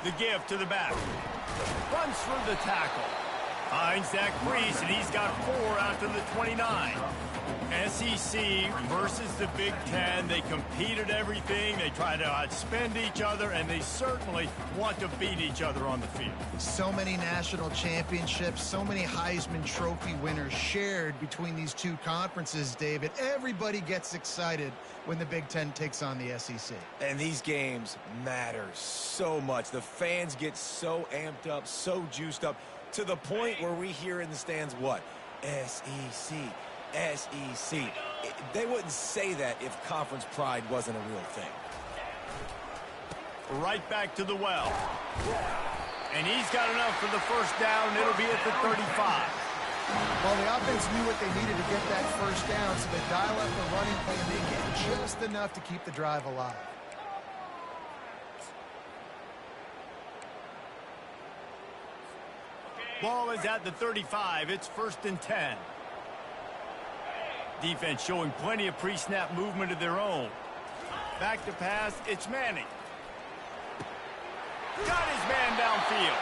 The give to the back. Runs through the tackle. Finds that crease, and he's got 4 out to the 29. SEC versus the Big Ten. They compete at everything. They try to outspend each other, and they certainly want to beat each other on the field. So many national championships, so many Heisman Trophy winners shared between these two conferences, David. Everybody gets excited when the Big Ten takes on the SEC. And these games matter so much. The fans get so amped up, so juiced up, to the point where we hear in the stands what? SEC. SEC. They wouldn't say that if conference pride wasn't a real thing. Right back to the well. And he's got enough for the first down. It'll be at the 35. Well, the offense knew what they needed to get that first down, so they dial up the running play and they get just enough to keep the drive alive. Ball is at the 35. It's 1st and 10. Defense showing plenty of pre-snap movement of their own. Back to pass, it's Manning. Got his man downfield.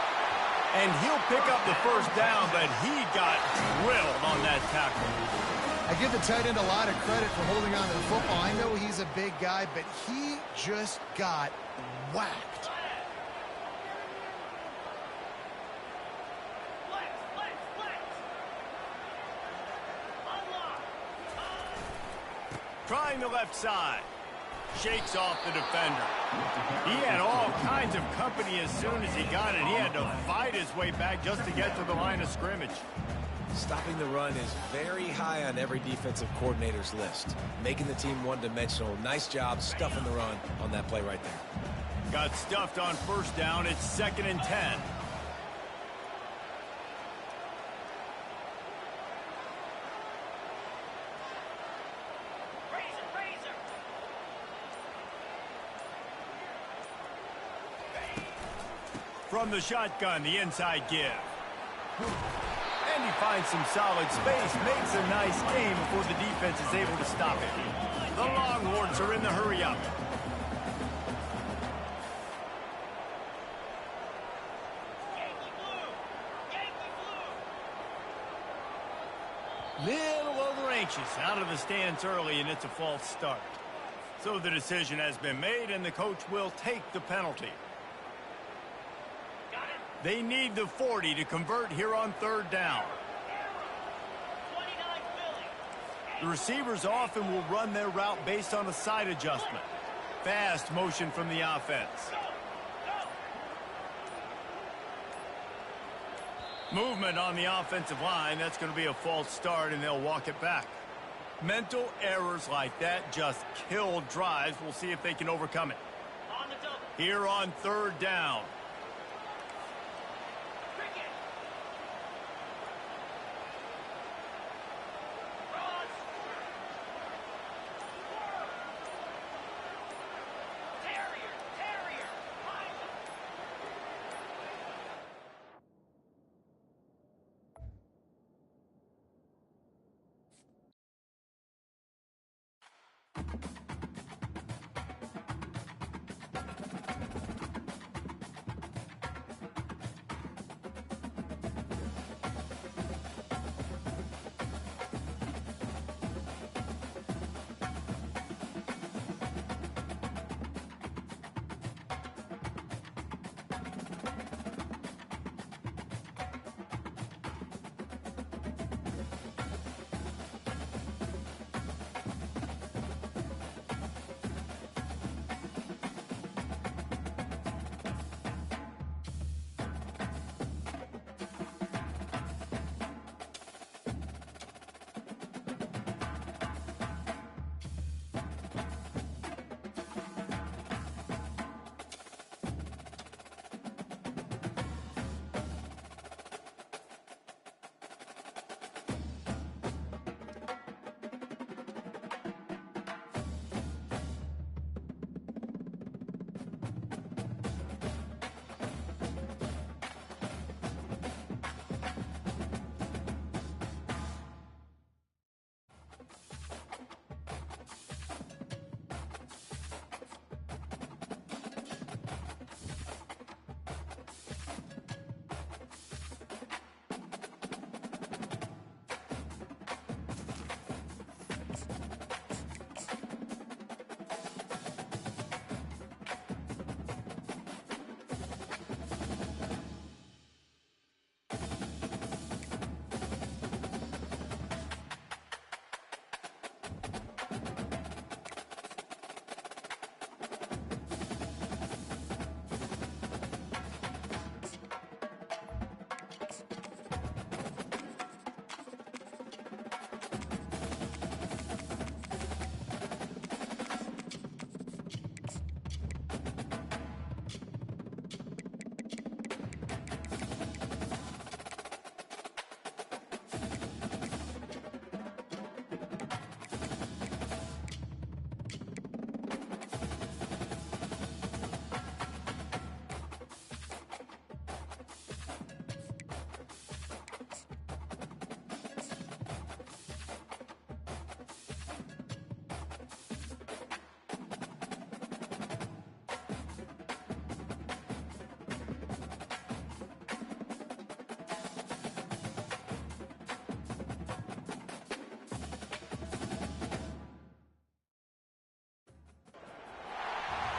And he'll pick up the first down, but he got drilled on that tackle. I give the tight end a lot of credit for holding on to the football. I know he's a big guy, but he just got whacked. Trying the left side. Shakes off the defender. He had all kinds of company as soon as he got it. He had to fight his way back just to get to the line of scrimmage. Stopping the run is very high on every defensive coordinator's list. Making the team one-dimensional. Nice job stuffing the run on that play right there. Got stuffed on first down. It's 2nd and 10. From the shotgun, the inside give. And he finds some solid space, makes a nice game before the defense is able to stop it. The Longhorns are in the hurry-up. Little over anxious, out of the stands early, and it's a false start. So the decision has been made, and the coach will take the penalty. They need the 40 to convert here on 3rd down. The receivers often will run their route based on a side adjustment. Fast motion from the offense. Movement on the offensive line. That's going to be a false start, and they'll walk it back. Mental errors like that just kill drives. We'll see if they can overcome it. Here on 3rd down.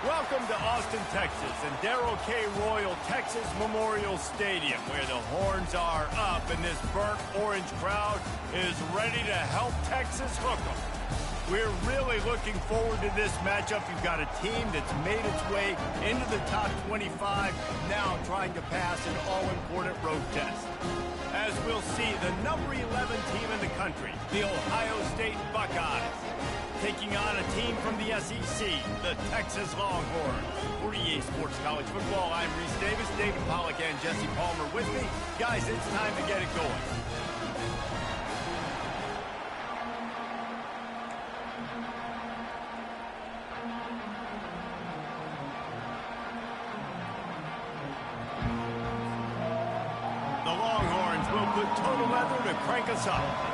Welcome to Austin, Texas, and Darrell K. Royal Texas Memorial Stadium, where the horns are up and this burnt orange crowd is ready to help Texas hook them. We're really looking forward to this matchup. You've got a team that's made its way into the top 25, now trying to pass an all-important road test. As we'll see, the number 11 team in the country, the Ohio State Buckeyes, taking on a team from the SEC, the Texas Longhorns. For EA Sports College Football, I'm Reese Davis, David Pollack, and Jesse Palmer with me. Guys, it's time to get it going. The Longhorns will put total leather to crank us up.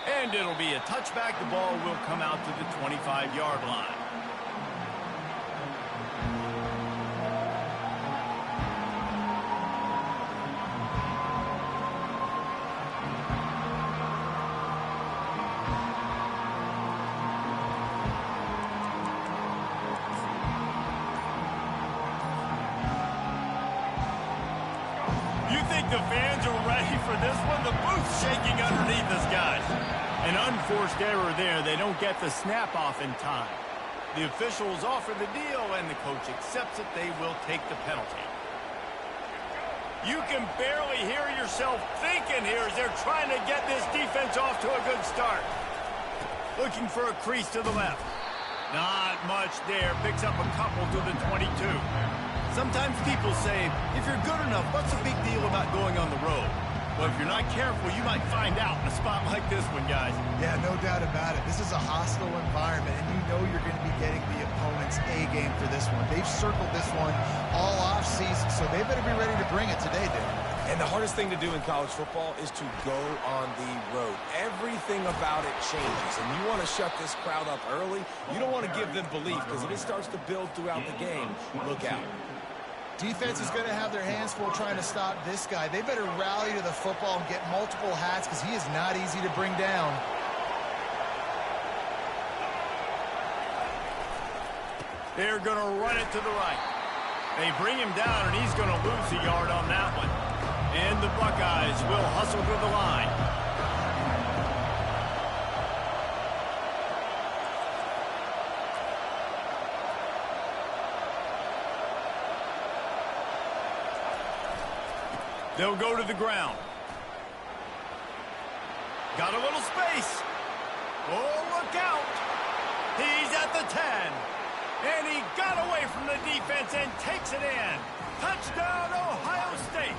And it'll be a touchback. The ball will come out to the 25-yard line. You think the fans are ready for this one? The booth's shaking underneath us, guys. An unforced error there. They don't get the snap off in time. The officials offer the deal, and the coach accepts it. They will take the penalty. You can barely hear yourself thinking here as they're trying to get this defense off to a good start. Looking for a crease to the left. Not much there. Picks up a couple to the 22. Sometimes people say, if you're good enough, what's the big deal about going on the road? Well, if you're not careful, you might find out in a spot like this one, guys. Yeah, no doubt about it. This is a hostile environment, and you know you're going to be getting the opponent's A game for this one. They've circled this one all off-season, so they better be ready to bring it today, dude. And the hardest thing to do in college football is to go on the road. Everything about it changes, and you want to shut this crowd up early. You don't want to give them belief, because if it starts to build throughout the game, look out. Defense is going to have their hands full trying to stop this guy. They better rally to the football and get multiple hats because he is not easy to bring down. They're going to run it to the right. They bring him down, and he's going to lose a yard on that one. And the Buckeyes will hustle to the line. They'll go to the ground. Got a little space. Oh, look out. He's at the 10. And he got away from the defense and takes it in. Touchdown, Ohio State.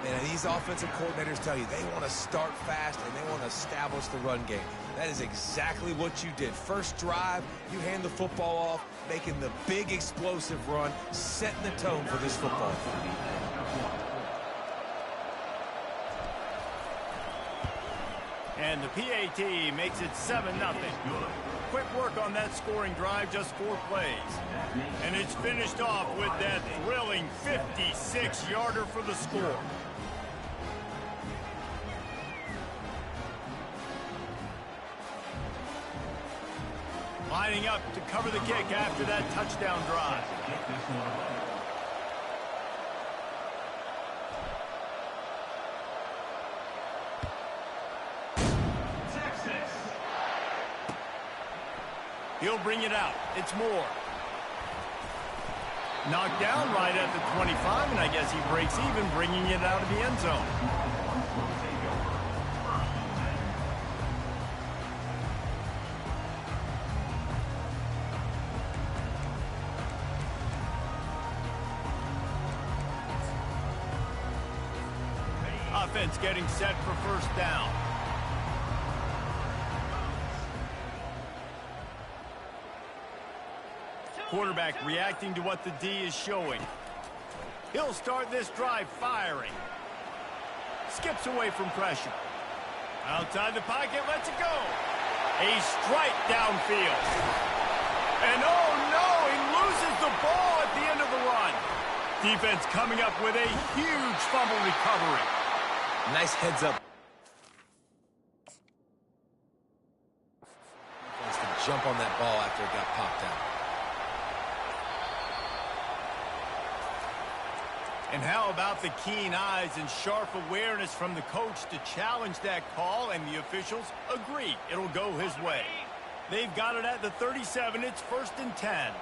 And these offensive coordinators tell you they want to start fast and they want to establish the run game. That is exactly what you did. First drive, you hand the football off, making the big explosive run, setting the tone for this football. And the PAT makes it 7-0. Quick work on that scoring drive, just 4 plays. And it's finished off with that thrilling 56-yarder for the score. Lining up to cover the kick after that touchdown drive. He'll bring it out. It's Moore. Knocked down right at the 25, and I guess he breaks even, bringing it out of the end zone. Offense getting set for first down. Quarterback reacting to what the D is showing. He'll start this drive firing. Skips away from pressure. Outside the pocket, lets it go. A strike downfield. And oh no, he loses the ball at the end of the run. Defense coming up with a huge fumble recovery. Nice heads up. jump on that ball after it got popped out. And how about the keen eyes and sharp awareness from the coach to challenge that call, and the officials agree it'll go his way. They've got it at the 37. It's 1st and 10.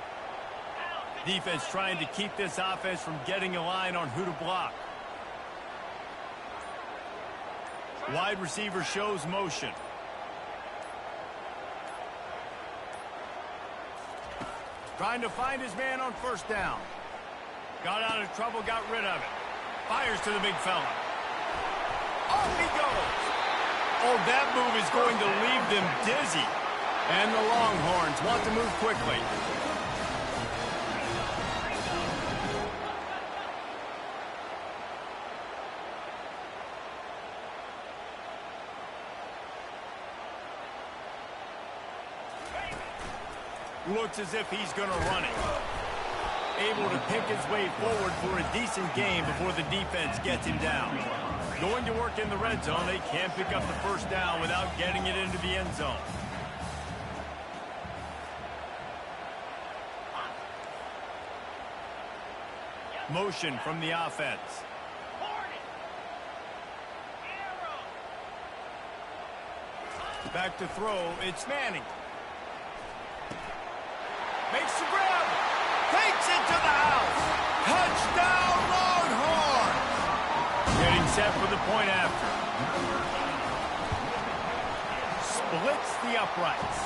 Defense trying to keep this offense from getting a line on who to block. Wide receiver shows motion. Trying to find his man on 1st down. Got out of trouble, got rid of it. Fires to the big fella. Off he goes. Oh, that move is going to leave them dizzy. And the Longhorns want to move quickly. Looks as if he's going to run it. Able to pick his way forward for a decent game before the defense gets him down. Going to work in the red zone. They can't pick up the 1st down without getting it into the end zone. Motion from the offense. Back to throw. It's Manning. Makes the grab. Takes it to the house. Touchdown, Longhorns. Getting set for the point after. Splits the uprights.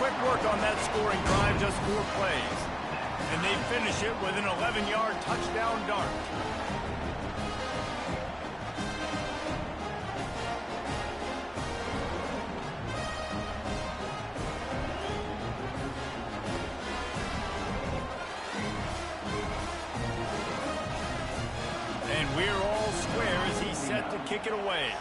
Quick work on that scoring drive, just 4 plays. And they finish it with an 11-yard touchdown dart. And we're all square as he's set to kick it away.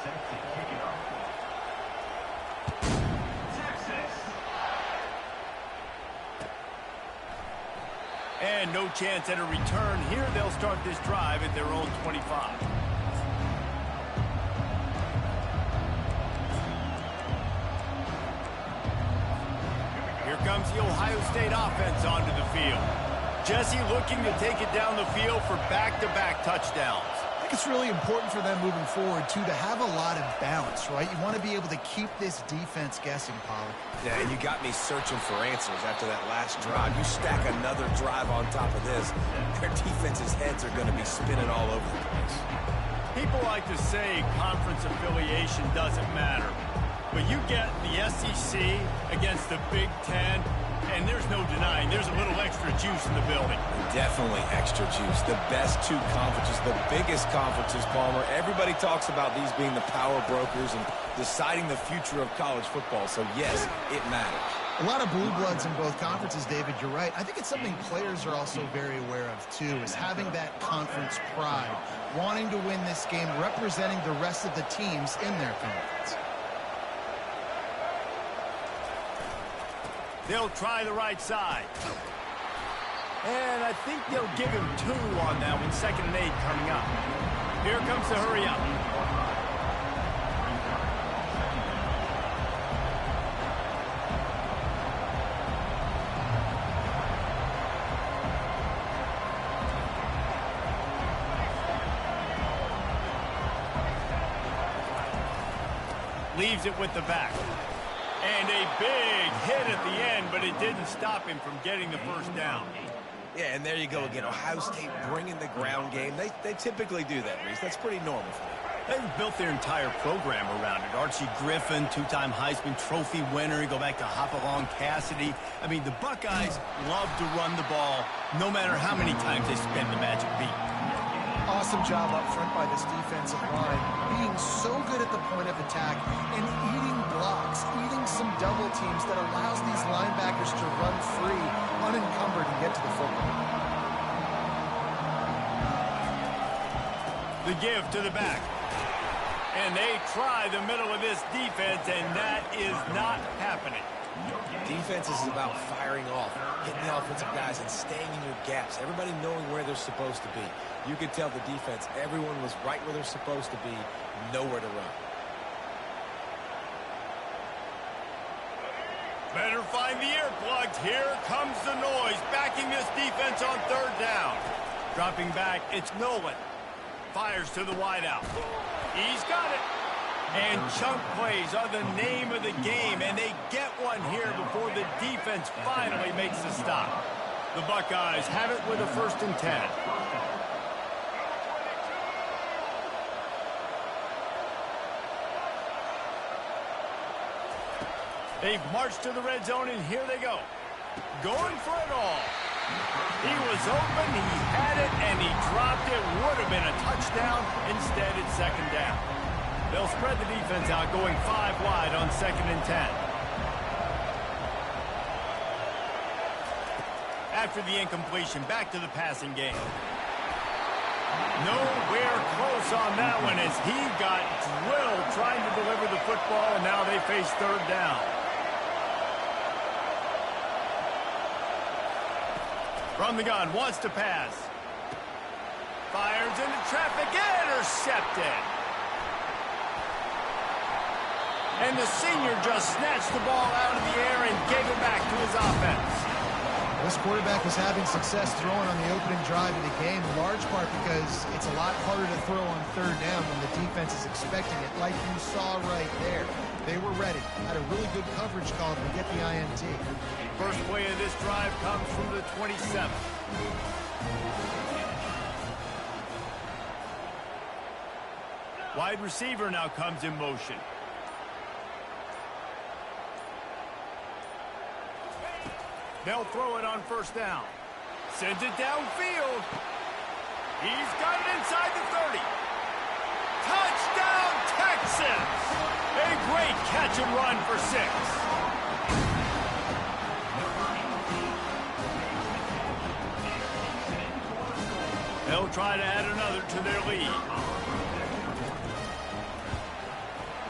And no chance at a return here. They'll start this drive at their own 25. Here comes the Ohio State offense onto the field. Jesse looking to take it down the field for back-to-back touchdowns. I think it's really important for them moving forward, too, to have a lot of balance, right? You want to be able to keep this defense guessing, Pollard. Yeah, and you got me searching for answers after that last drive. You stack another drive on top of this, their defense's heads are going to be spinning all over the place. People like to say conference affiliation doesn't matter. But you get the SEC against the Big Ten, and there's no denying there's a little extra juice in the building. Definitely extra juice. The best 2 conferences, the biggest conferences, Palmer. Everybody talks about these being the power brokers and deciding the future of college football. So, yes, it matters. A lot of blue bloods in both conferences, David. You're right. I think it's something players are also very aware of, too, is having that conference pride, wanting to win this game, representing the rest of the teams in their conference. They'll try the right side. And I think they'll give him 2 on that one. 2nd and 8 coming up. Here comes the hurry up. Leaves it with the back. And a big hit at the end, but it didn't stop him from getting the 1st down. Yeah, and there you go again. Ohio State bringing the ground game. They typically do that, Reese. That's pretty normal for them. They've built their entire program around it. Archie Griffin, 2-time Heisman Trophy winner. You go back to Hopalong Cassidy. I mean, the Buckeyes love to run the ball, no matter how many times they spin the magic beat. Awesome job up front by this defensive line, being so good at the point of attack and eating blocks, eating some double teams that allows these linebackers to run free, unencumbered, and get to the football. The give to the back. And they try the middle of this defense, and that is not happening. Defense is about firing off, hitting the offensive guys, and staying in your gaps. Everybody knowing where they're supposed to be. You could tell the defense, everyone was right where they're supposed to be, nowhere to run. Better find the earplugs. Here comes the noise, backing this defense on third down. Dropping back, it's Nolan. Fires to the wideout. He's got it. And chunk plays are the name of the game, and they get one here before the defense finally makes the stop. The Buckeyes have it with a 1st and 10. They've marched to the red zone, and here they go. Going for it all. He was open, he had it, and he dropped it. Would have been a touchdown. Instead, it's 2nd down. They'll spread the defense out, going 5 wide on 2nd and 10. After the incompletion, back to the passing game. Nowhere close on that one as he got drilled trying to deliver the football, and now they face 3rd down. From the gun, wants to pass. Fires into traffic, intercepted. And the senior just snatched the ball out of the air and gave it back to his offense. This quarterback was having success throwing on the opening drive of the game, in large part because it's a lot harder to throw on 3rd down when the defense is expecting it, like you saw right there. They were ready, had a really good coverage call to get the INT. First play of this drive comes from the 27th. Wide receiver now comes in motion. They'll throw it on 1st down. Sends it downfield. He's got it inside the 30. Touchdown, Texans! A great catch and run for 6. They'll try to add another to their lead.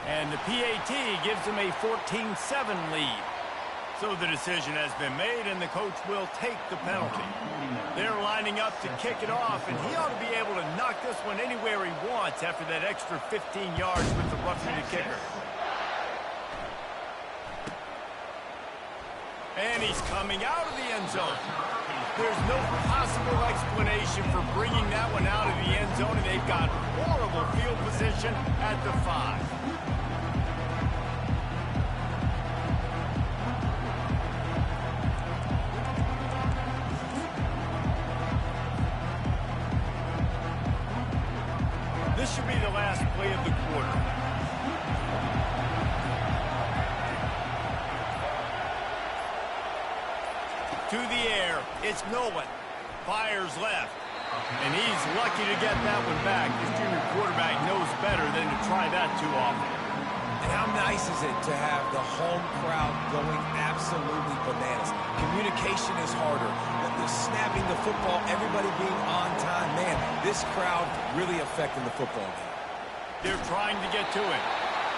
And the PAT gives them a 14-7 lead. So the decision has been made, and the coach will take the penalty. They're lining up to kick it off, and he ought to be able to knock this one anywhere he wants after that extra 15 yards with the roughing the kicker. And he's coming out of the end zone. There's no possible explanation for bringing that one out of the end zone, and they've got horrible field position at the 5. This should be the last play of the quarter. To the air, it's Nolan. Fires left. And he's lucky to get that one back. This junior quarterback knows better than to try that too often. And how nice is it to have the home crowd going absolutely bananas? Communication is harder. The snapping the football, everybody being on time. Man, this crowd really affecting the football game. They're trying to get to it.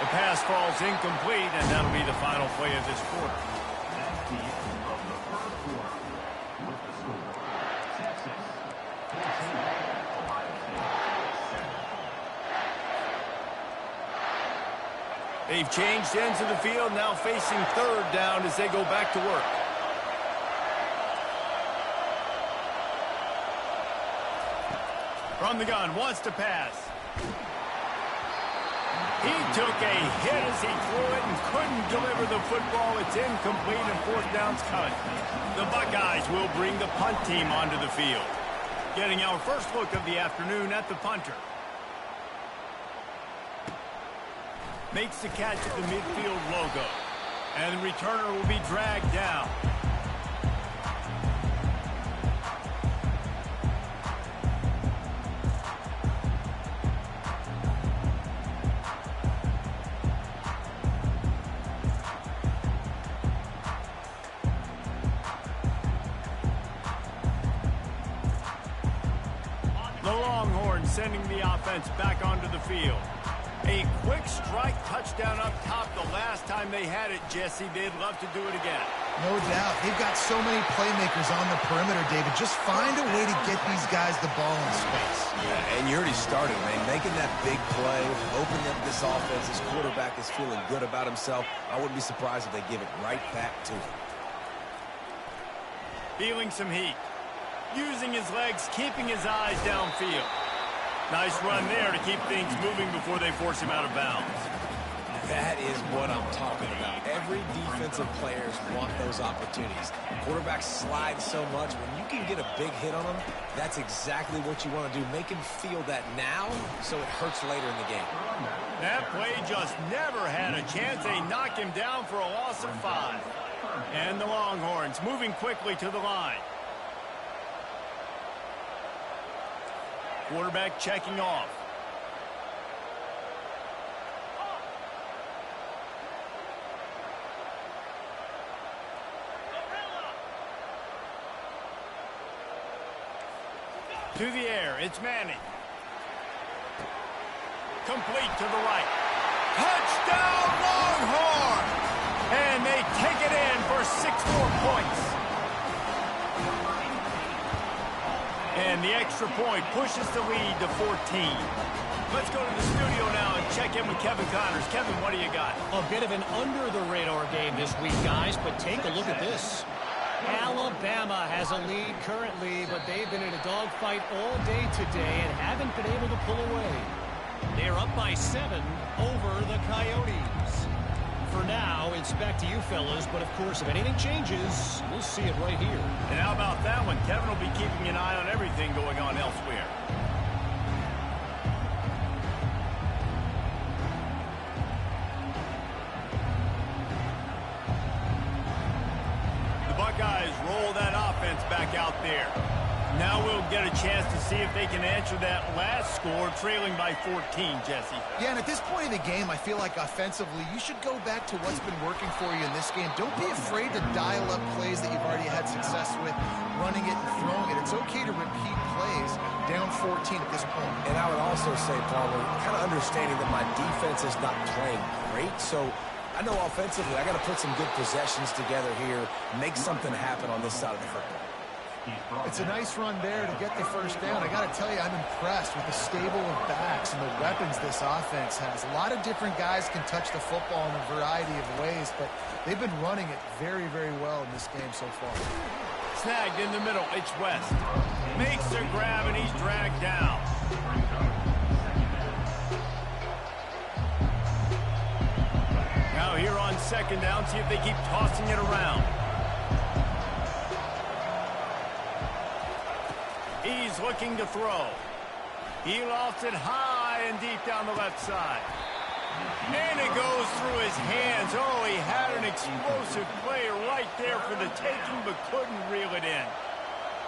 The pass falls incomplete, and that'll be the final play of this quarter. They've changed ends of the field, now facing 3rd down as they go back to work. From the gun, wants to pass. He took a hit as he threw it and couldn't deliver the football. It's incomplete and 4th down's coming. The Buckeyes will bring the punt team onto the field. Getting our first look of the afternoon at the punter. Makes the catch at the midfield logo. And the returner will be dragged down. The Longhorns sending the offense back onto the field. A quick strike touchdown up top the last time they had it, Jesse. They'd love to do it again. No doubt. They've got so many playmakers on the perimeter, David. Just find a way to get these guys the ball in space. Yeah, and you already started, man. Making that big play, opening up this offense. This quarterback is feeling good about himself. I wouldn't be surprised if they give it right back to him. Feeling some heat. Using his legs, keeping his eyes downfield. Nice run there to keep things moving before they force him out of bounds. That is what I'm talking about. Every defensive players want those opportunities. Quarterbacks slide so much. When you can get a big hit on them, that's exactly what you want to do. Make him feel that now so it hurts later in the game. That play just never had a chance. They knock him down for a loss of 5. And the Longhorns moving quickly to the line. Quarterback checking off. To the air, it's Manning. Complete to the right. Touchdown, Longhorns! And they take it in for 6 more points. And the extra point pushes the lead to 14. Let's go to the studio now and check in with Kevin Connors. Kevin, what do you got? A bit of an under-the-radar game this week, guys, but take a look at this. Alabama has a lead currently, but they've been in a dogfight all day today and haven't been able to pull away. They're up by 7 over the Coyotes. For now, it's back to you fellas, but of course, if anything changes, we'll see it right here. And how about that one? Kevin will be keeping an eye on everything going on elsewhere. The Buckeyes roll that offense back out there. Now we'll get a chance to see if they can answer that last score, trailing by 14, Jesse. Yeah, and at this point in the game, I feel like offensively, you should go back to what's been working for you in this game. Don't be afraid to dial up plays that you've already had success with, running it and throwing it. It's okay to repeat plays down 14 at this point. And I would also say, Palmer, kind of understanding that my defense is not playing great, so I know offensively I got to put some good possessions together here, make something happen on this side of the football. It's a nice run there to get the first down. I got to tell you, I'm impressed with the stable of backs and the weapons this offense has. A lot of different guys can touch the football in a variety of ways, but they've been running it very, very well in this game so far. Snagged in the middle, it's West. Makes the grab, and he's dragged down. Now here on second down, see if they keep tossing it around. He's looking to throw. He lofts it high and deep down the left side. And it goes through his hands. Oh, he had an explosive play right there for the taking, but couldn't reel it in.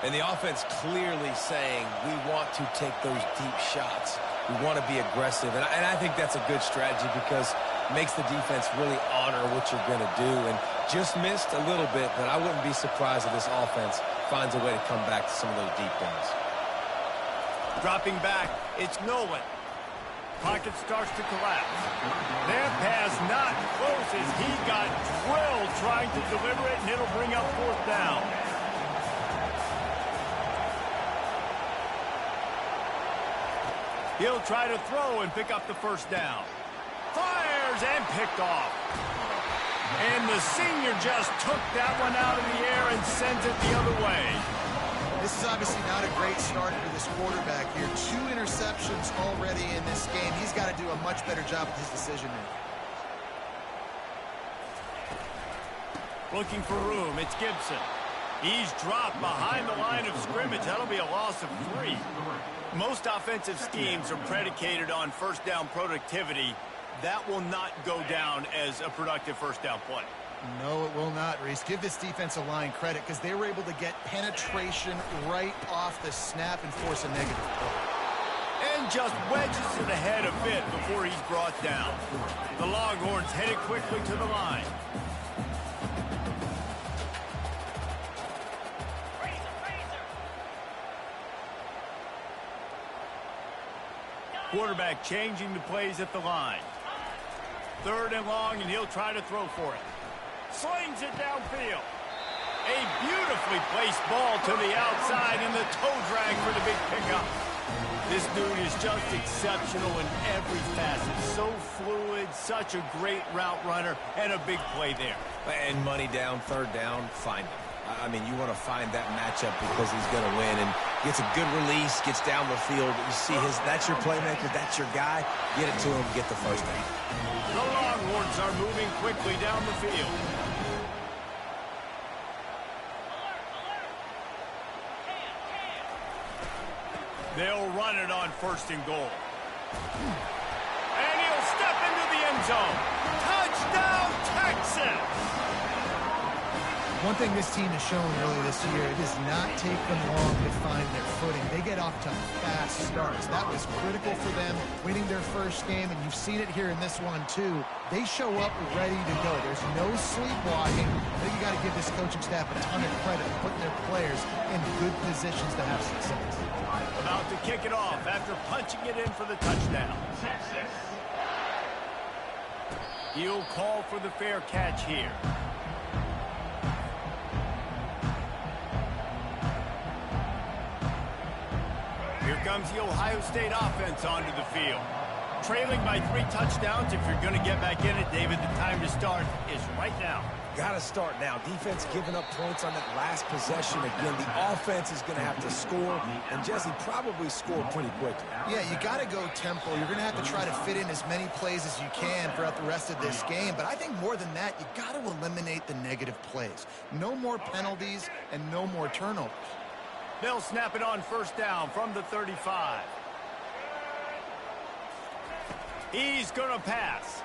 And the offense clearly saying, we want to take those deep shots. We want to be aggressive. And I think that's a good strategy because it makes the defense really honor what you're going to do. And just missed a little bit, but I wouldn't be surprised if this offense finds a way to come back to some of those deep ones. Dropping back, it's Nolan. Pocket starts to collapse. That pass not close as he got drilled trying to deliver it, and it'll bring up 4th down. He'll try to throw and pick up the 1st down. Fires and picked off. And the senior just took that one out of the air and sends it the other way. This is obviously not a great start for this quarterback here. 2 interceptions already in this game. He's got to do a much better job with his decision-making. Looking for room, it's Gibson. He's dropped behind the line of scrimmage. That'll be a loss of 3. Most offensive schemes are predicated on 1st down productivity. That will not go down as a productive 1st down play. No, it will not, Reese. Give this defensive line credit because they were able to get penetration right off the snap and force a negative play. And just wedges it ahead a bit before he's brought down. The Longhorns headed quickly to the line. Quarterback changing the plays at the line. 3rd and long, and he'll try to throw for it. Slings it downfield. A beautifully placed ball to the outside, and the toe drag for the big pickup. This dude is just exceptional in every facet. So fluid, such a great route runner, and a big play there. And money down, 3rd down, find him. I mean, you want to find that matchup because he's going to win, and gets a good release, gets down the field. You see that's your playmaker, that's your guy. Get it to him, get the 1st down. The Longhorns are moving quickly down the field. They'll run it on 1st and goal. And he'll step into the end zone. Touchdown, Texas! One thing this team has shown early this year, it does not take them long to find their footing. They get off to fast starts. That was critical for them, winning their 1st game, and you've seen it here in this one, too. They show up ready to go. There's no sleepwalking. I think you got to give this coaching staff a ton of credit for putting their players in good positions to have success. About to kick it off after punching it in for the touchdown. He'll call for the fair catch here. Here comes the Ohio State offense onto the field. Trailing by 3 touchdowns. If you're going to get back in it, David, the time to start is right now. Got to start now. Defense giving up points on that last possession. Again, the offense is going to have to score, and Jesse probably scored pretty quickly. Yeah, you got to go tempo. You're going to have to try to fit in as many plays as you can throughout the rest of this game. But I think more than that, you got to eliminate the negative plays. No more penalties and no more turnovers. They'll snap it on 1st down from the 35. He's going to pass.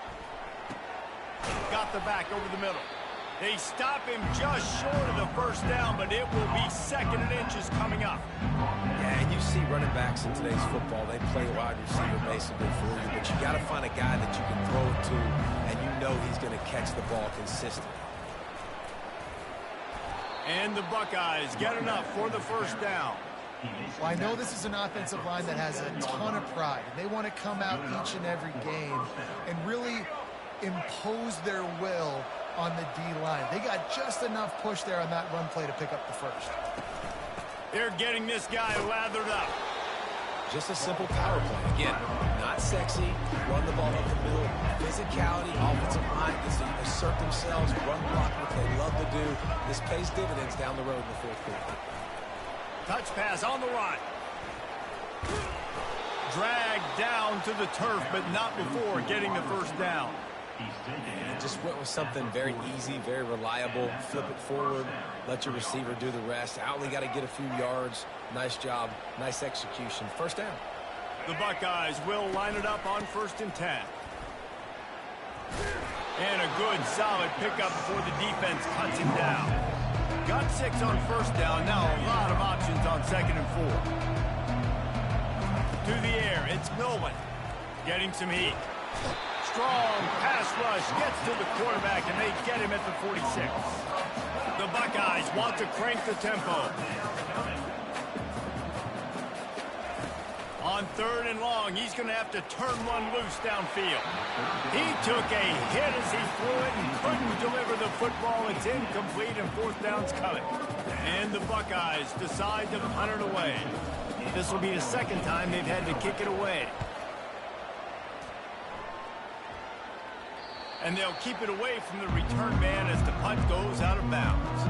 Got the back over the middle. They stop him just short of the 1st down, but it will be 2nd and inches coming up. Yeah, and you see running backs in today's football, they play wide receiver basically for you, but you got to find a guy that you can throw it to, and you know he's going to catch the ball consistently. And the Buckeyes get enough for the 1st down. Well, I know this is an offensive line that has a ton of pride. They want to come out each and every game and really impose their will on the D-line. They got just enough push there on that run play to pick up the 1st. They're getting this guy lathered up. Just a simple power play. Again, not sexy. Run the ball up the middle. Physicality, offensive line gets to assert themselves, run block, what they love to do. This pays dividends down the road in the 4th quarter. Touch pass on the run. Dragged down to the turf, but not before getting the 1st down. And just went with something very easy, very reliable. Flip it forward, let your receiver do the rest. Only got to get a few yards. Nice job, nice execution. 1st down. The Buckeyes will line it up on 1st and 10. And a good, solid pickup before the defense cuts him down. Got 6 on 1st down. Now a lot of options on 2nd and 4. To the air, it's Milwin. Getting some heat. Strong pass rush gets to the quarterback, and they get him at the 46. The Buckeyes want to crank the tempo. On 3rd and long, he's going to have to turn one loose downfield. He took a hit as he threw it and couldn't deliver the football. It's incomplete, and 4th down's coming. And the Buckeyes decide to punt it away. This will be the 2nd time they've had to kick it away. And they'll keep it away from the return man as the punt goes out of bounds.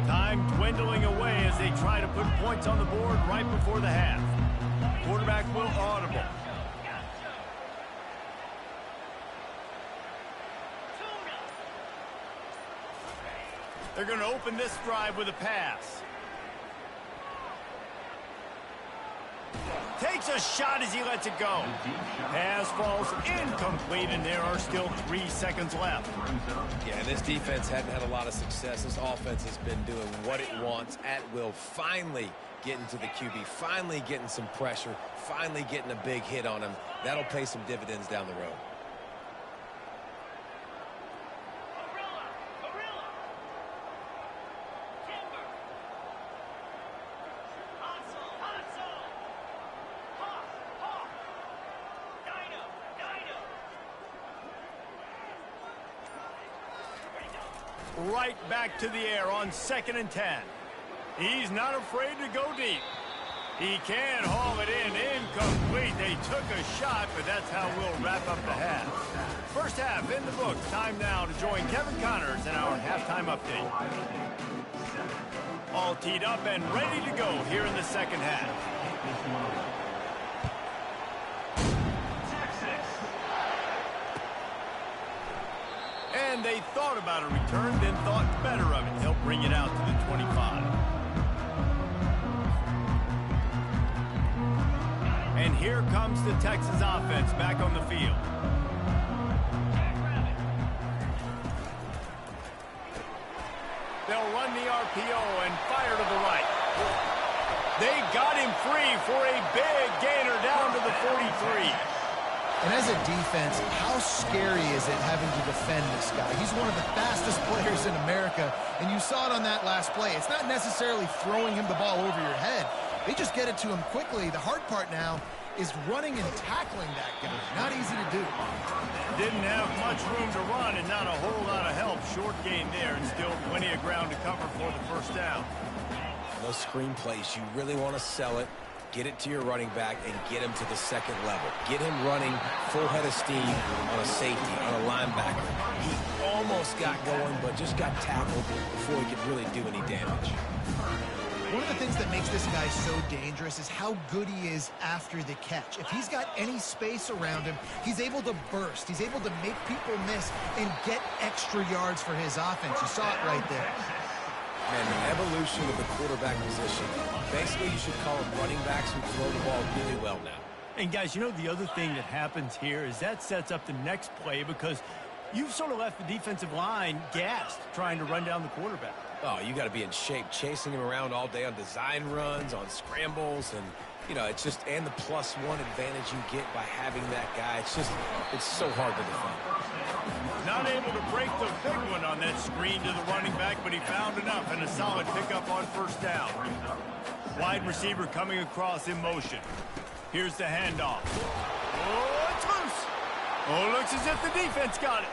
Time dwindling away as they try to put points on the board right before the half. Quarterback will audible. They're going to open this drive with a pass. Takes a shot as he lets it go. Pass falls incomplete, and there are still 3 seconds left. Yeah, this defense hadn't had a lot of success. This offense has been doing what it wants at will. Finally getting to the QB, finally getting some pressure, finally getting a big hit on him. That'll pay some dividends down the road. right back to the air on 2nd and 10. He's not afraid to go deep. He can haul it in. Incomplete. They took a shot, but that's how we'll wrap up the half. First half in the books. Time now to join Kevin Connors in our halftime update. All teed up and ready to go here in the second half. And they thought about a return, then thought better of it. They'll bring it out to the 25. And here comes the Texas offense back on the field. They'll run the RPO and fire to the right. They got him free for a big gainer down to the 43. And as a defense, how scary is it having to defend this guy? He's one of the fastest players in America, and you saw it on that last play. It's not necessarily throwing him the ball over your head. They just get it to him quickly. The hard part now is running and tackling that guy. Not easy to do. Didn't have much room to run and not a whole lot of help. Short gain there and still plenty of ground to cover for the first down. Those screen plays, you really want to sell it. Get it to your running back and get him to the second level. Get him running full head of steam on a safety, on a linebacker. He almost got going, but just got tackled before he could really do any damage. One of the things that makes this guy so dangerous is how good he is after the catch. If he's got any space around him, he's able to burst. He's able to make people miss and get extra yards for his offense. You saw it right there. Man, the evolution of the quarterback position. Basically, you should call them running backs who throw the ball really well now. And guys, you know the other thing that happens here is that sets up the next play because you've sort of left the defensive line gassed trying to run down the quarterback. Oh, you got to be in shape, chasing him around all day on design runs, on scrambles, and, you know, it's just, and the +1 advantage you get by having that guy. It's just, it's so hard to defend. Not able to break the big one on that screen to the running back, but he found enough and a solid pickup on first down. Wide receiver coming across in motion. Here's the handoff. Oh, it's loose. Oh, looks as if the defense got it.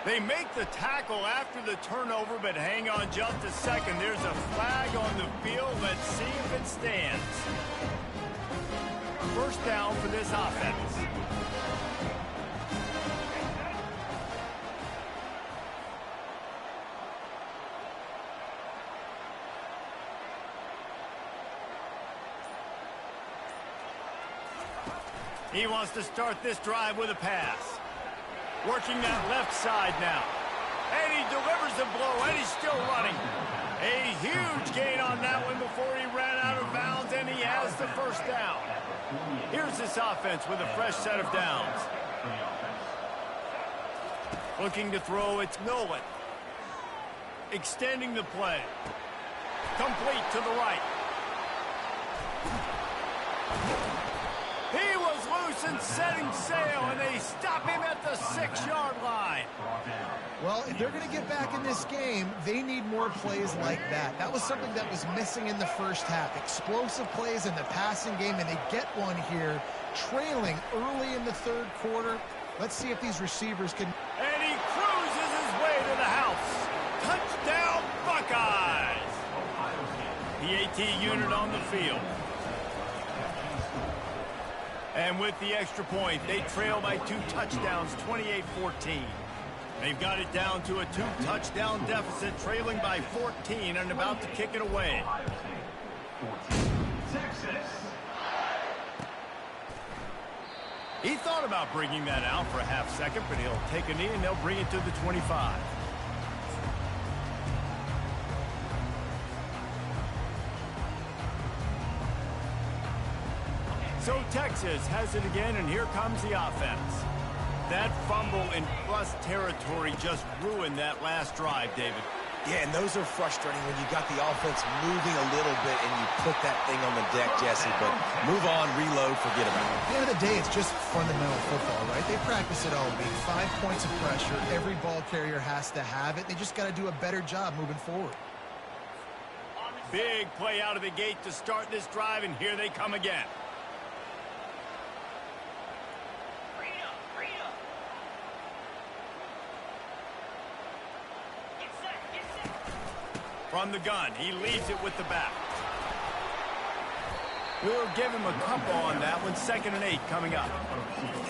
They make the tackle after the turnover, but hang on just a second. There's a flag on the field. Let's see if it stands. First down for this offense. He wants to start this drive with a pass. Working that left side now. And he delivers the blow, and he's still running. A huge gain on that one before he ran out of bounds, and he has the first down. Here's this offense with a fresh set of downs. Looking to throw, it's Nolan. Extending the play. Complete to the right. He was loose and setting sail, and they stop him at the 6-yard line. Well, if they're going to get back in this game, they need more plays like that. That was something that was missing in the first half. Explosive plays in the passing game, and they get one here, trailing early in the third quarter. Let's see if these receivers can... And he cruises his way to the house. Touchdown, Buckeyes! The AT unit on the field. And with the extra point, they trail by 2 touchdowns, 28-14. They've got it down to a 2-touchdown deficit, trailing by 14 and about to kick it away. He thought about bringing that out for a half second, but he'll take a knee and they'll bring it to the 25. So Texas has it again, and here comes the offense. That fumble in plus territory just ruined that last drive, David. Yeah, and those are frustrating when you got the offense moving a little bit and you put that thing on the deck, Jesse. But move on, reload, forget about it. At the end of the day, it's just fundamental football, right? They practice it all week. 5 points of pressure. Every ball carrier has to have it. They just got to do a better job moving forward. Big play out of the gate to start this drive, and here they come again. From the gun, he leaves it with the back. We'll give him a couple on that one. 2nd and 8 coming up.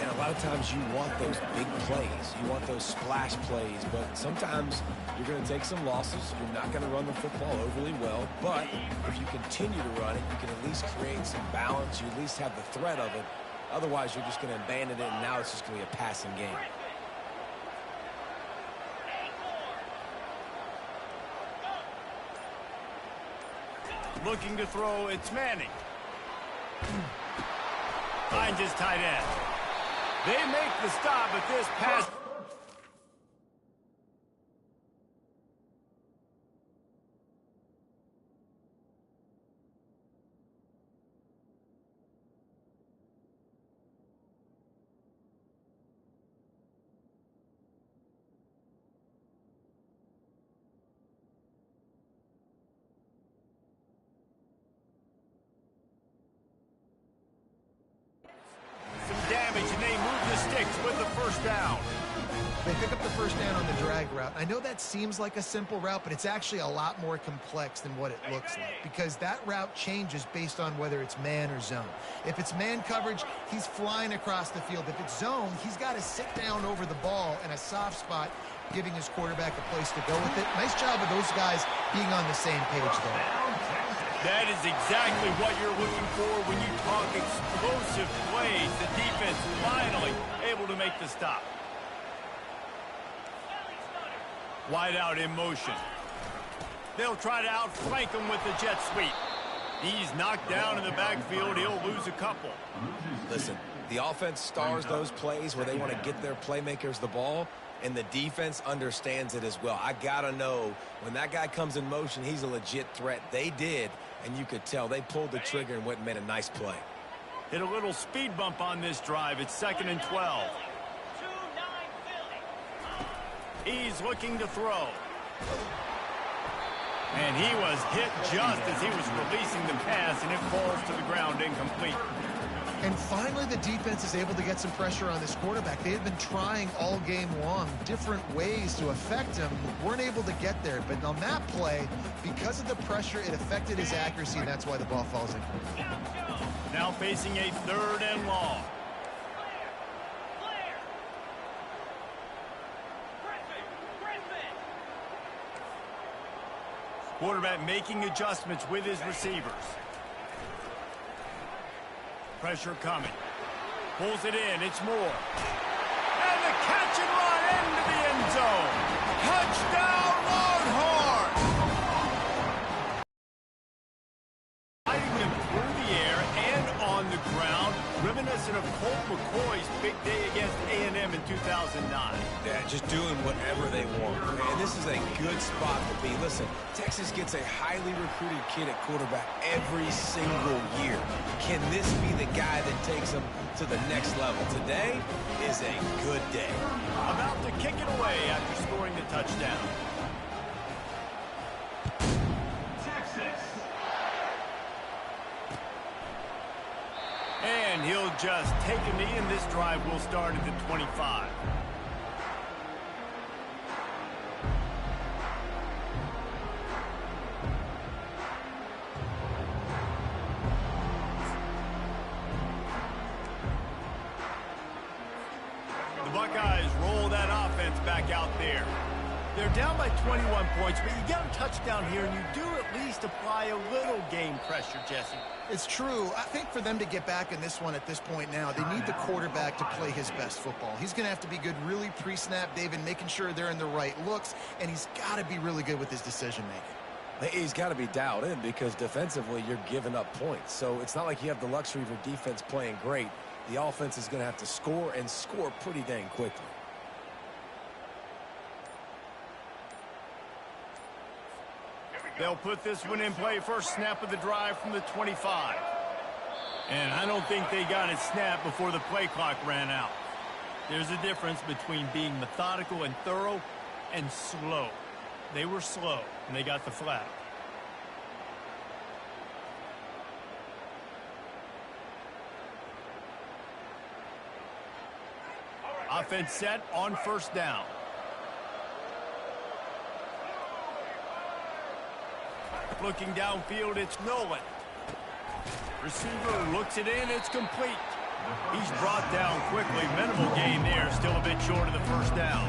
And a lot of times you want those big plays. You want those splash plays. But sometimes you're going to take some losses. You're not going to run the football overly well. But if you continue to run it, you can at least create some balance. You at least have the threat of it. Otherwise, you're just going to abandon it, and now it's just going to be a passing game. Looking to throw, it's Manning. Finds his tight end. They make the stop, but this pass... damage, and they move the sticks with the first down. They pick up the first down on the drag route. I know that seems like a simple route, but it's actually a lot more complex than what it looks like, because that route changes based on whether it's man or zone. If it's man coverage, he's flying across the field. If it's zone, he's got to sit down over the ball in a soft spot, giving his quarterback a place to go with it. Nice job of those guys being on the same page there. That is exactly what you're looking for when you talk explosive plays. The defense finally able to make the stop. Wide out in motion. They'll try to outflank him with the jet sweep. He's knocked down in the backfield. He'll lose a couple. Listen, the offense stars those plays where they want to get their playmakers the ball, and the defense understands it as well. I got to know when that guy comes in motion, he's a legit threat. They did, and you could tell they pulled the trigger and went and made a nice play. Hit a little speed bump on this drive. It's 2nd and 12. He's looking to throw. And he was hit just as he was releasing the pass, and it falls to the ground incomplete. And finally, the defense is able to get some pressure on this quarterback. They had been trying all game long different ways to affect him. Weren't able to get there. But on that play, because of the pressure, it affected his accuracy, and that's why the ball falls in. Now facing a 3rd and long. Quarterback making adjustments with his receivers. Pressure coming. Pulls it in. It's Moore. And the catch and run into the end zone. Touchdown, Longhorn! Fighting them through the air and on the ground. Reminiscent of Colt McCoy's big day against A&M in 2009. Yeah, just doing whatever they want. And this is a good spot to be. Listen, Texas gets a highly recruited kid at quarterback every single year. Can this be the guy that takes them to the next level? Today is a good day. About to kick it away after scoring the touchdown. And he'll just take a knee, and this drive will start at the 25. The Buckeyes roll that offense back out there. They're down by 21 points, but you get a touchdown here, and you do at least apply a little game pressure, Jesse. It's true. I think for them to get back in this one at this point now, they need the quarterback to play his best football. He's going to have to be good really pre-snap, David, making sure they're in the right looks, and he's got to be really good with his decision-making. He's got to be dialed in because defensively you're giving up points. So it's not like you have the luxury of your defense playing great. The offense is going to have to score and score pretty dang quickly. They'll put this one in play. First snap of the drive from the 25. And I don't think they got it snapped before the play clock ran out. There's a difference between being methodical and thorough and slow. They were slow, and they got the flag. Offense set on first down. looking downfield. It's Nolan. Receiver looks it in. It's complete. He's brought down quickly. Minimal gain there. Still a bit short of the first down.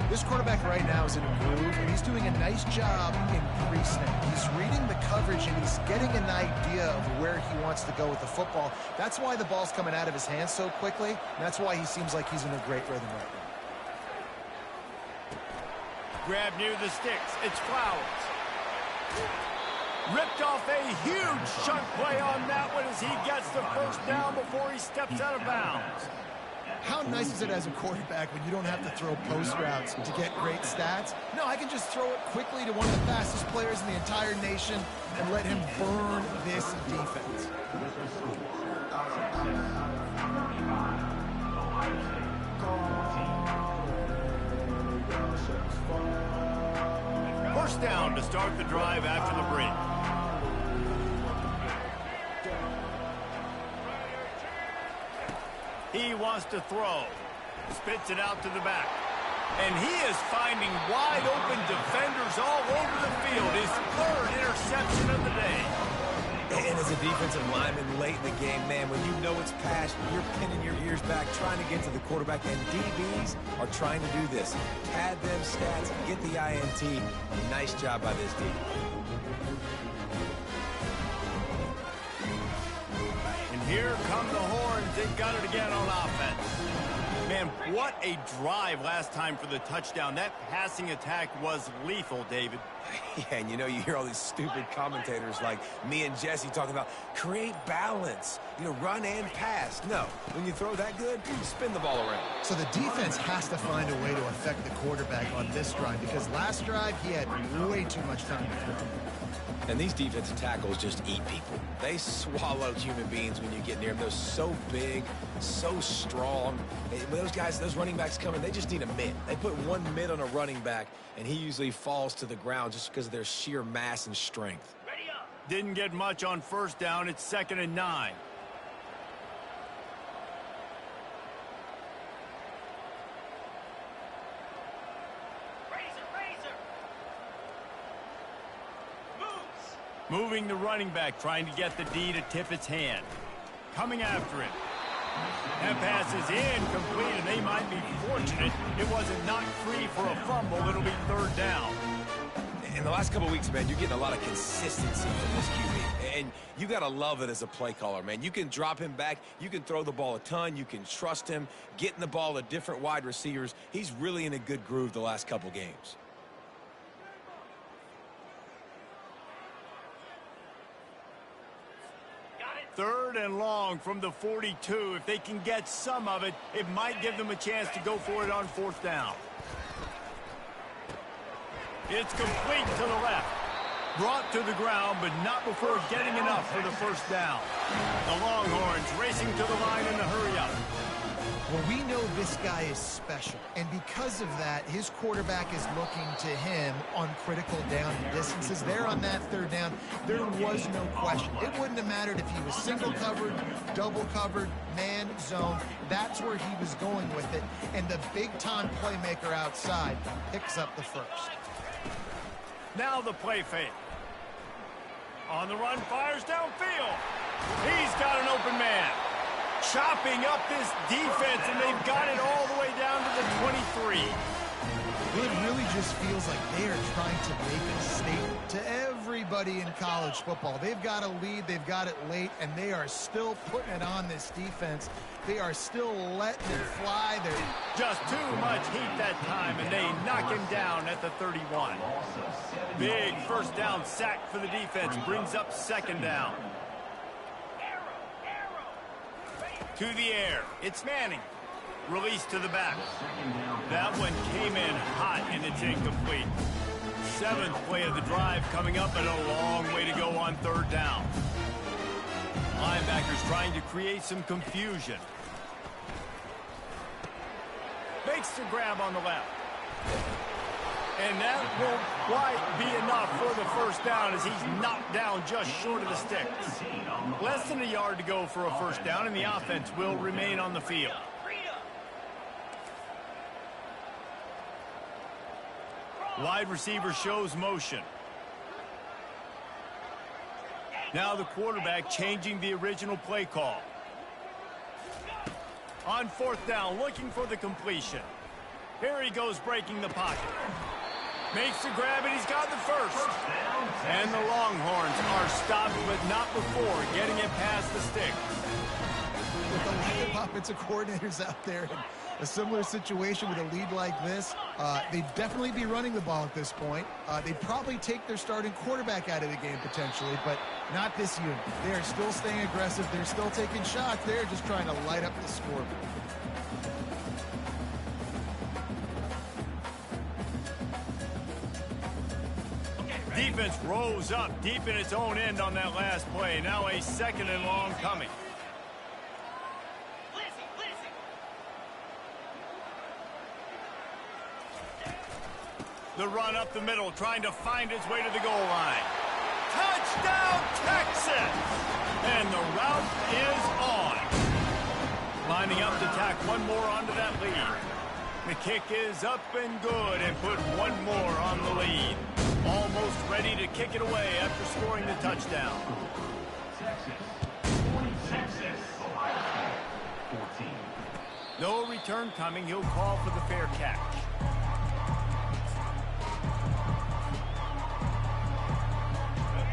This quarterback right now is in a groove, and he's doing a nice job in pre-snap. He's reading the coverage, and he's getting an idea of where he wants to go with the football. That's why the ball's coming out of his hands so quickly, and that's why he seems like he's in a great rhythm right now. Grab near the sticks. It's Flowers. Ripped off a huge chunk play on that one as he gets the first down before he steps out of bounds. How nice is it as a quarterback when you don't have to throw post routes to get great stats? No, I can just throw it quickly to one of the fastest players in the entire nation and let him burn this defense. First down to start the drive after the break. He wants to throw. Spits it out to the back. And he is finding wide open defenders all over the field. His third interception of the day. And as a defensive lineman late in the game, man, when you know it's passed, you're pinning your ears back, trying to get to the quarterback, and DBs are trying to do this. Pad them stats, get the INT. Nice job by this D. And here come the horns. They've got it again on offense. Man, what a drive last time for the touchdown. That passing attack was lethal, David. Yeah, and you know, you hear all these stupid commentators like me and Jesse talking about create balance, you know, run and pass. No, when you throw that good, you spin the ball around. So the defense has to find a way to affect the quarterback on this drive because last drive he had way too much time to throw. And these defensive tackles just eat people. They swallow human beings when you get near them. They're so big, so strong. When those guys, those running backs come in, they just need a mitt. They put one mitt on a running back, and he usually falls to the ground just because of their sheer mass and strength. Didn't get much on first down. It's 2nd and 9. Moving the running back, trying to get the D to tip its hand. Coming after him. That pass is incomplete, and they might be fortunate it wasn't knocked free for a fumble. It'll be 3rd down. In the last couple of weeks, man, you're getting a lot of consistency from this QB. And you got to love it as a play caller, man. You can drop him back. You can throw the ball a ton. You can trust him, getting the ball to different wide receivers. He's really in a good groove the last couple games. Third and long from the 42. If they can get some of it, it might give them a chance to go for it on 4th down. It's complete to the left. Brought to the ground, but not before getting enough for the first down. The Longhorns racing to the line in the hurry-up. Well, we know this guy is special, and because of that, his quarterback is looking to him on critical down distances. There on that 3rd down, there was no question. It wouldn't have mattered if he was single covered, double covered, man, zone. That's where he was going with it, and the big-time playmaker outside picks up the first. Now the play fake. On the run, fires downfield. He's got an open man. Chopping up this defense, and they've got it all the way down to the 23. It really just feels like they are trying to make a statement to everybody in college football. They've got a lead, they've got it late, and they are still putting it on this defense. They are still letting it fly. They're just too much heat that time, and they knock him down at the 31. Big first down sack for the defense, brings up 2nd down. To the air, it's Manning. Release to the back. That one came in hot, and it's incomplete. 7th play of the drive coming up, and a long way to go on 3rd down. Linebackers trying to create some confusion. Makes the grab on the left. And that won't quite be enough for the first down as he's knocked down just short of the sticks. Less than a yard to go for a first down, and the offense will remain on the field. Wide receiver shows motion. Now the quarterback changing the original play call. On 4th down, looking for the completion. Here he goes, breaking the pocket. Makes the grab, and he's got the first. And the Longhorns are stopped, but not before getting it past the stick. With the lack of offensive coordinators out there in a similar situation with a lead like this, they'd definitely be running the ball at this point. They'd probably take their starting quarterback out of the game potentially, but not this unit. They're still staying aggressive. They're still taking shots. They're just trying to light up the scoreboard. Defense rose up deep in its own end on that last play. Now a 2nd and long coming. The run up the middle, trying to find its way to the goal line. Touchdown, Texas! And the route is on. Lining up to tack one more onto that lead. The kick is up and good and put one more on the lead. Almost ready to kick it away after scoring the touchdown. No return coming. He'll call for the fair catch.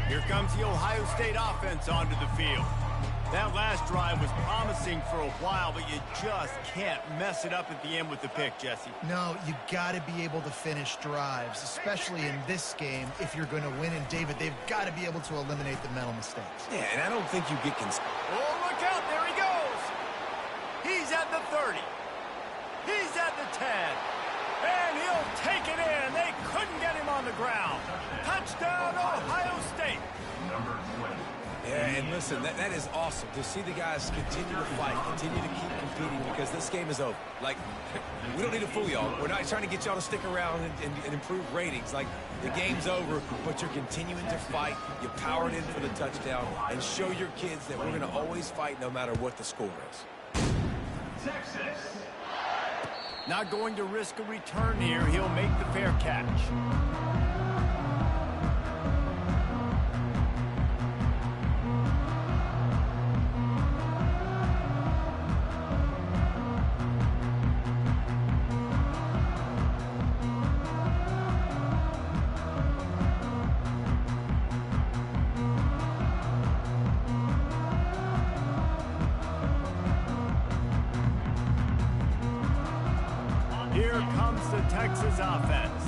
Here comes the Ohio State offense onto the field. That last drive was promising for a while, but you just can't mess it up at the end with the pick, Jesse. No, you got to be able to finish drives, especially in this game. If you're going to win, and David, they've got to be able to eliminate the mental mistakes. Yeah, and I don't think you get Oh, look out. There he goes. He's at the 30. He's at the 10. And he'll take it in. They couldn't get him on the ground. Touchdown, Ohio State. Number 20. Yeah, and listen, that is awesome to see the guys continue to fight, continue to keep competing, because this game is over. Like, we don't need to fool y'all. We're not trying to get y'all to stick around and improve ratings. Like, the game's over, but you're continuing to fight. You powered in for the touchdown, and show your kids that we're going to always fight no matter what the score is. Texas. Not going to risk a return here. He'll make the fair catch. Here comes the Texas offense.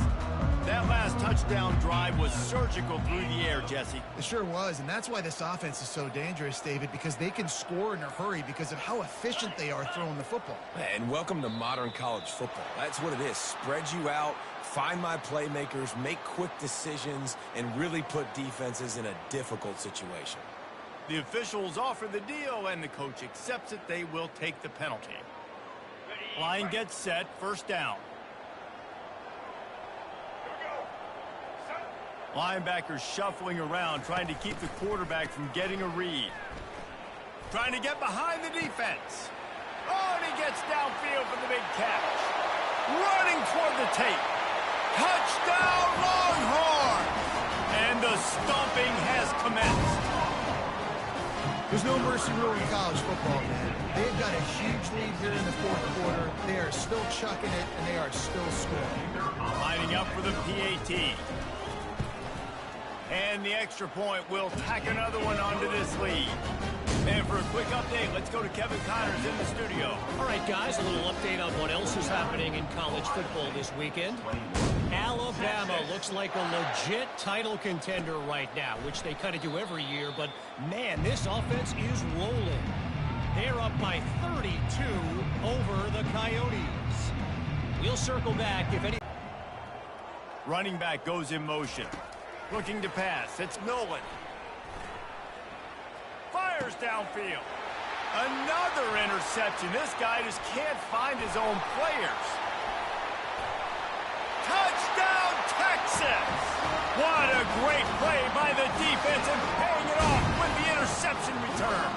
That last touchdown drive was surgical through the air, Jesse. It sure was, and that's why this offense is so dangerous, David, because they can score in a hurry because of how efficient they are throwing the football. And welcome to modern college football. That's what it is. Spread you out, find my playmakers, make quick decisions, and really put defenses in a difficult situation. The officials offer the deal, and the coach accepts it. They will take the penalty. Line gets set, 1st down. Linebackers shuffling around, trying to keep the quarterback from getting a read. Trying to get behind the defense. Oh, and he gets downfield for the big catch. Running toward the tape. Touchdown, Longhorns! And the stomping has commenced. There's no mercy rule in college football, man. They've got a huge lead here in the 4th quarter. They are still chucking it, and they are still scoring. Lining up for the PAT. And the extra point will tack another one onto this lead. And for a quick update, let's go to Kevin Connors in the studio. All right, guys, a little update on what else is happening in college football this weekend. Alabama looks like a legit title contender right now, which they kind of do every year. But, man, this offense is rolling. They're up by 32 over the Coyotes. We'll circle back if any. Running back goes in motion. Looking to pass. It's Nolan. Fires downfield. Another interception. This guy just can't find his own players. Touchdown, Texas! What a great play by the defense, and paying it off with the interception return.